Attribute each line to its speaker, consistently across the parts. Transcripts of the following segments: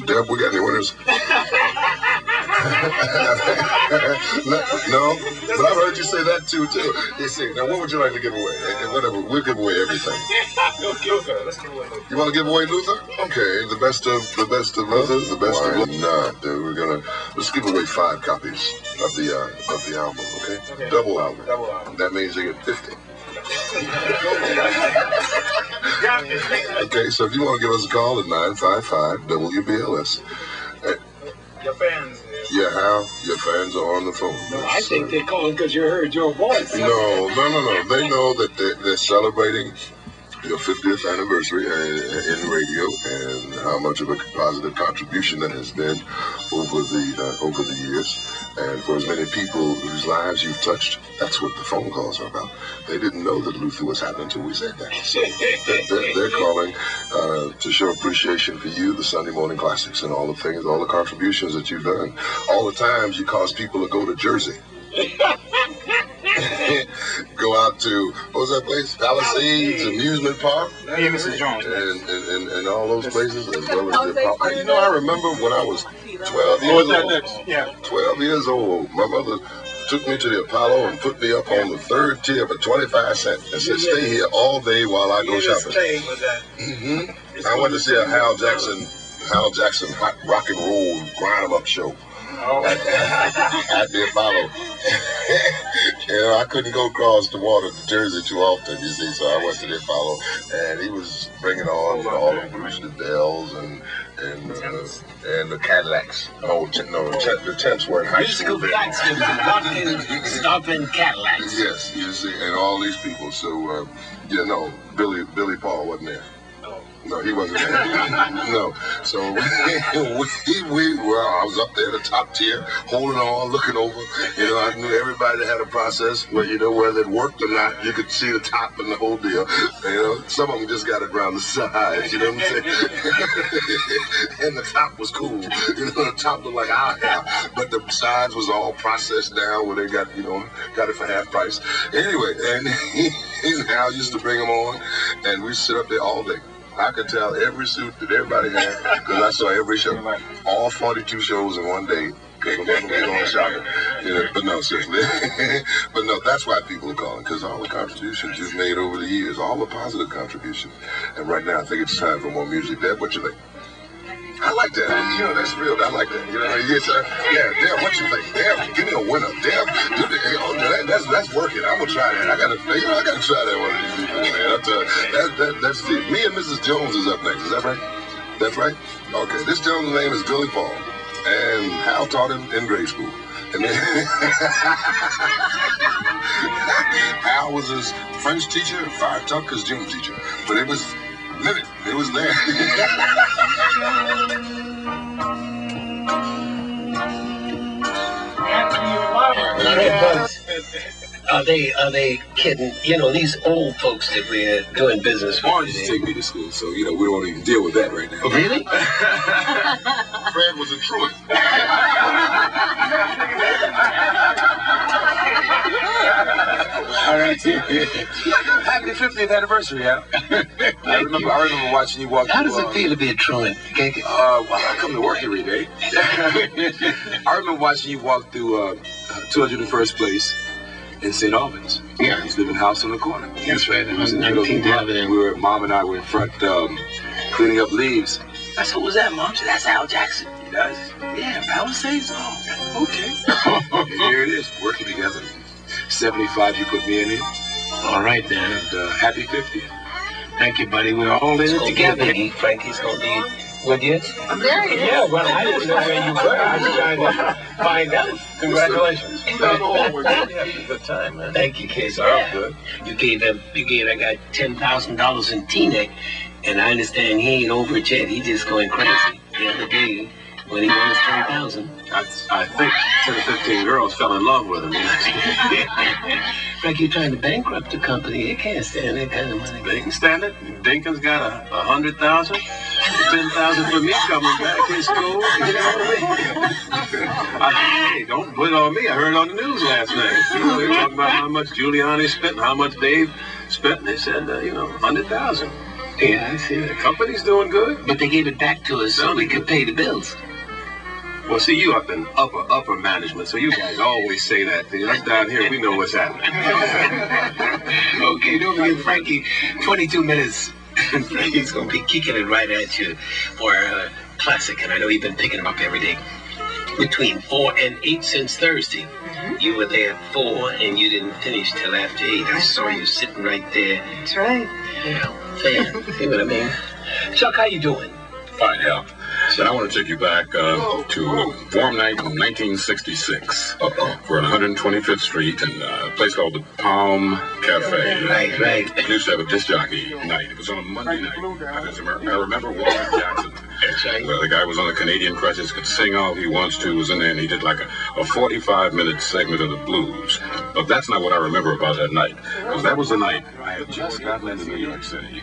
Speaker 1: Deb, we got any winners? No, but I've heard you say that too. You see, now what would you like to give away? Whatever, we'll give away everything.
Speaker 2: Luther, let's give away Luther.
Speaker 1: You want to give away Luther? Okay, the best of Luther, the best of Luther. Nah, dude, let's give away 5 copies of the album. Okay? Double album. That means you get 50. Okay, so if you want to give us a call at 955-WBLS.
Speaker 2: Your fans.
Speaker 1: Yeah, Hal, your fans are on the phone.
Speaker 3: No, I think they're calling because you heard your voice.
Speaker 1: No. They know that they're celebrating your 50th anniversary in radio and how much of a positive contribution that has been over the years. And for as many people whose lives you've touched, that's what the phone calls are about. They didn't know that Luther was happening until we said that. So they're calling to show appreciation for you, the Sunday Morning Classics, and all the things, all the contributions that you've done. All the times you caused people to go to Jersey. Go out to, what was that place? Palisades Amusement Park?
Speaker 2: Yeah, Mrs. Jones.
Speaker 1: And all those places, as well as the pop. You know, I remember when I was 12 years old. 12 years old, my mother took me to the Apollo and put me up on the 3rd tier for 25 cents and said, stay here all day while I go shopping. I went to see a Hal Jackson hot rock and roll grind 'em up show. At the Apollo. You know, I couldn't go across the water to Jersey too often, you see, so I went to the Apollo, and he was bringing on all the Bruce Dells and the Cadillacs. The Temps were in high school.
Speaker 3: Musical blacksmiths, stomping Cadillacs.
Speaker 1: Yes, you see, and all these people. So, Billy Paul wasn't there. No, he wasn't there. No. So I was up there, the top tier, holding on, looking over. You know, I knew everybody that had a process where, you know, whether it worked or not, you could see the top and the whole deal. You know, some of them just got it around the sides, you know what I'm saying? And the top was cool. You know, the top looked like our hair. But the sides was all processed down where they got it for half price. Anyway, and Hal used to bring them on, and we sit up there all day. I could tell every suit that everybody had because I saw every show. All 42 shows in one day. Going shopping. You know, but no, seriously. But no, that's why people are calling, because all the contributions you've made over the years, all the positive contributions. And right now, I think it's time for more music. Deb, what you think? I like that. You know, that's real. I like that. You know, Deb, what you think? Deb, give me a winner. Deb, that's working. I'm gonna try that. I gotta try that one of these people, man. That's it. Me and Mrs. Jones is up next. Is that right? That's right. Okay. This gentleman's name is Billy Paul, and Hal taught him in grade school. And then Hal was his French teacher, Fire Tucker's gym teacher, but it was living. It was there.
Speaker 3: Are they kidding? You know, these old folks that we're doing business with.
Speaker 4: Orange used to take me to school, so, you know, we don't even deal with that right now.
Speaker 3: Really?
Speaker 1: Fred was a truant.
Speaker 4: All right. Happy 50th anniversary, Hal. I remember watching you walk.
Speaker 3: How does it feel to be a truant?
Speaker 4: Well, I come to work every day. I remember watching you walk through 201st Place in St. Albans.
Speaker 3: Yeah.
Speaker 4: He's living in a house on the corner.
Speaker 3: That's right. It was 19th Avenue.
Speaker 4: Mom and I were in front cleaning up leaves.
Speaker 3: I said, who's that, Mom? She said, that's Hal Jackson.
Speaker 4: He does?
Speaker 3: Yeah, Palisades. Oh, okay.
Speaker 4: And here it is, working together. 75, you put me in it.
Speaker 3: All right, then.
Speaker 4: And happy 50th.
Speaker 3: Thank you, buddy. We're all in it together. Frankie's going to be with you.
Speaker 5: There he is.
Speaker 3: Yeah, well, I didn't know where you were. I was trying to find out. Congratulations.
Speaker 4: We're having a good time, man.
Speaker 3: Thank you, kid.
Speaker 4: Sounds good.
Speaker 3: You gave that guy $10,000 in T-neck, and I understand he ain't over it yet. He's just going crazy. The other day, when he won his 10,000.
Speaker 4: I think 10 or 15 girls fell in love with him.
Speaker 3: Frank, you're trying to bankrupt the company. They can't stand that kind of money.
Speaker 4: They can stand it. Dinkins got 100,000, 10,000 for me coming back. It's cool. You know what I mean? Hey, don't put it on me. I heard it on the news last night. You know, they were talking about how much Giuliani spent and how much Dave spent. And they said, 100,000.
Speaker 3: Yeah, I see.
Speaker 4: The company's doing good.
Speaker 3: But they gave it back to us so we could pay the bills.
Speaker 4: Well, see, you up in upper management, so you guys always say that. Us down here, we know what's happening.
Speaker 3: Okay, don't forget Frankie. 22 minutes. And Frankie's going to be kicking it right at you for a classic. And I know you've been picking him up every day. Between 4 and 8 since Thursday. Mm-hmm. You were there at 4 and you didn't finish till after 8. I saw you sitting right there.
Speaker 5: That's right.
Speaker 3: Yeah, see what I mean? Chuck, how you doing?
Speaker 6: Fine, Hal. So I want to take you back to a warm night in 1966. We're on 125th Street in a place called the Palm Cafe.
Speaker 3: Right.
Speaker 6: We used to have a disc jockey night. It was on a Monday night. I remember Hal Jackson.
Speaker 3: That's right.
Speaker 6: Well, the guy was on the Canadian crutches, could sing all he wants to, was in there, and he did like a 45-minute segment of the blues. But that's not what I remember about that night. Because that was the night I had just gotten into New York City,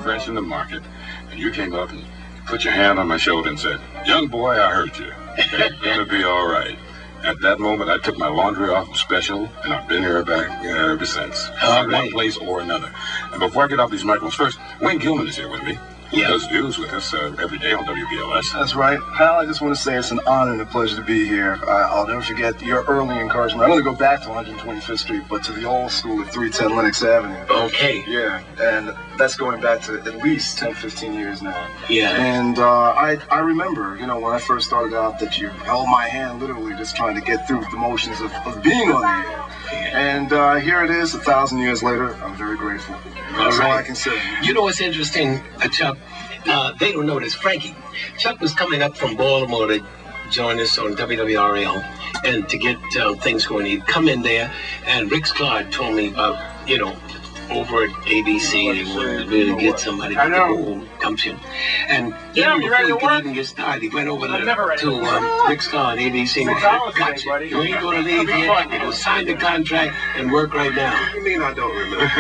Speaker 6: fresh in the market, and you came up and put your hand on my shoulder and said, "Young boy, I heard you. It's gonna be all right." At that moment, I took my laundry off of special, and I've been here back ever since. One place or another. And before I get off these microphones, first, Wayne Gilman is here with me. He does news with us every day on WBLS.
Speaker 7: That's right. Hal, I just want to say it's an honor and a pleasure to be here. I'll never forget your early encouragement. I'm going to go back to 125th Street, but to the old school at 310 Lenox Avenue.
Speaker 3: Okay.
Speaker 7: Yeah, and that's going back to at least 10, 15 years now.
Speaker 3: Yeah.
Speaker 7: And I remember, when I first started out, that you held my hand literally just trying to get through the motions of being on the air. And here it is, 1,000 years later. I'm very grateful. That's all I can say.
Speaker 3: You know what's interesting, Chuck? They don't know this. Frankie, Chuck was coming up from Baltimore to join us on WWRL and to get things going. He'd come in there, and Rick Scott told me about, over at ABC, they wanted to really get somebody to go gumption. And even before he could even get started, he went over to Rick Scott, ABC, and said, "Gotcha. You ain't going to leave here. You go sign the contract and work right now."
Speaker 4: What do you mean I don't remember?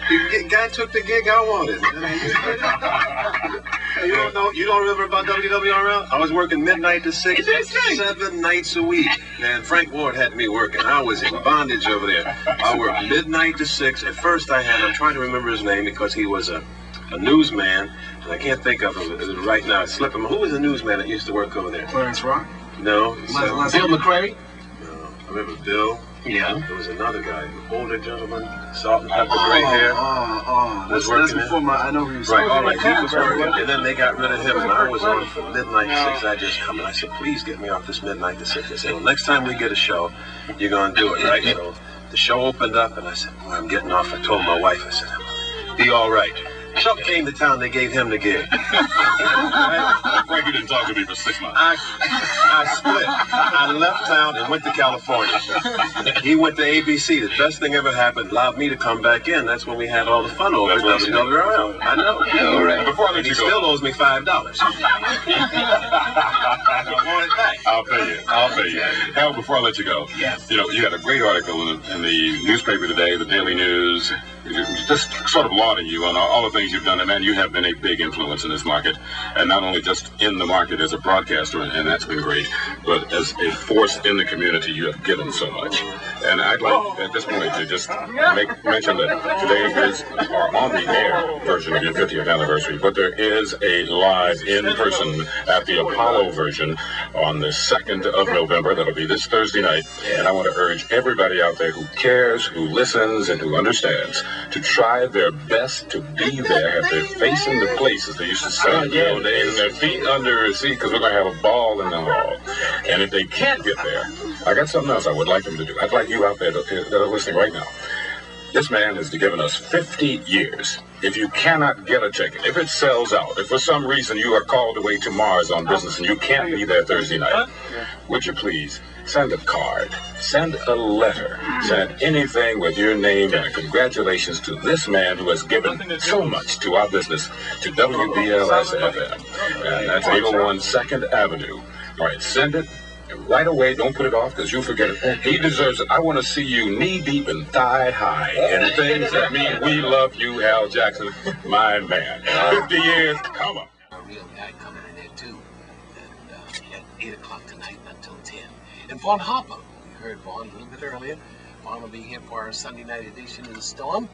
Speaker 4: The guy took the gig I wanted. You don't remember about WWRL? I was working midnight to 6, 7 nights a week. Man, Frank Ward had me working. I was in bondage over there. I worked midnight to 6. At first I'm trying to remember his name because he was a newsman, and I can't think of him right now. It's slipping. Who was the newsman that used to work over there?
Speaker 7: Clarence Rock?
Speaker 4: No.
Speaker 3: Bill McCrary?
Speaker 4: No. I remember Bill.
Speaker 3: Yeah.
Speaker 4: There was another guy, an older gentleman, salt and pepper, gray hair. Was working
Speaker 7: that's before I know who he was.
Speaker 4: Right, all right, he was working. And then they got rid of him, and I was on from midnight to 6. I just come and I said, "Please get me off this midnight to 6. They said, "Well, next time we get a show, you're going to do it, right?" So the show opened up, and I said, "Boy, I'm getting off." I told my wife, I said, "Be all right." Chuck came to town, they gave him the gig.
Speaker 6: Frankie didn't talk to me for 6 months.
Speaker 4: I split. I left town and went to California. He went to ABC. The best thing ever happened. Allowed me to come back in. That's when we had all the fun over at WWRL. I know.
Speaker 6: All right. Before I let you go,
Speaker 4: he still owes me $5. I want it back.
Speaker 6: I'll pay you. Hal, before I let you go, you had a great article in the newspaper today, the Daily News, just sort of lauding you on all the things you've done. And man, you have been a big influence in this market, and not only just in the market as a broadcaster, and that's been great, but as a force in the community. You have given so much. And I'd like at this point to just mention that today is our on-the-air version of your 50th anniversary, but there is a live in-person at the Apollo version on the 2nd of November. That'll be this Thursday night, and I want to urge everybody out there who cares, who listens, and who understands to try their best to be there. If they're facing the place, as they used to say, and their feet under a seat, because we're going to have a ball in the hall. And if they can't get there, I got something else I would like them to do. I'd like you out there that are listening right now. This man has given us 50 years. If you cannot get a ticket, if it sells out, if for some reason you are called away to Mars on business and you can't be there Thursday night, would you please send a card, send a letter, send anything with your name and a congratulations to this man who has given so much to our business, to WBLS FM. And that's 801 2nd Avenue. All right, send it. Right away, don't put it off because you'll forget it. He deserves it. I want to see you knee-deep and thigh-high in things that mean we love you, Hal Jackson, my man. 50 years, come on.
Speaker 3: A real guy coming in there, too. And at 8 o'clock tonight until 10. And Vaughn Harper, we heard Vaughn a little bit earlier. Vaughn will be here for our Sunday night edition of The Storm.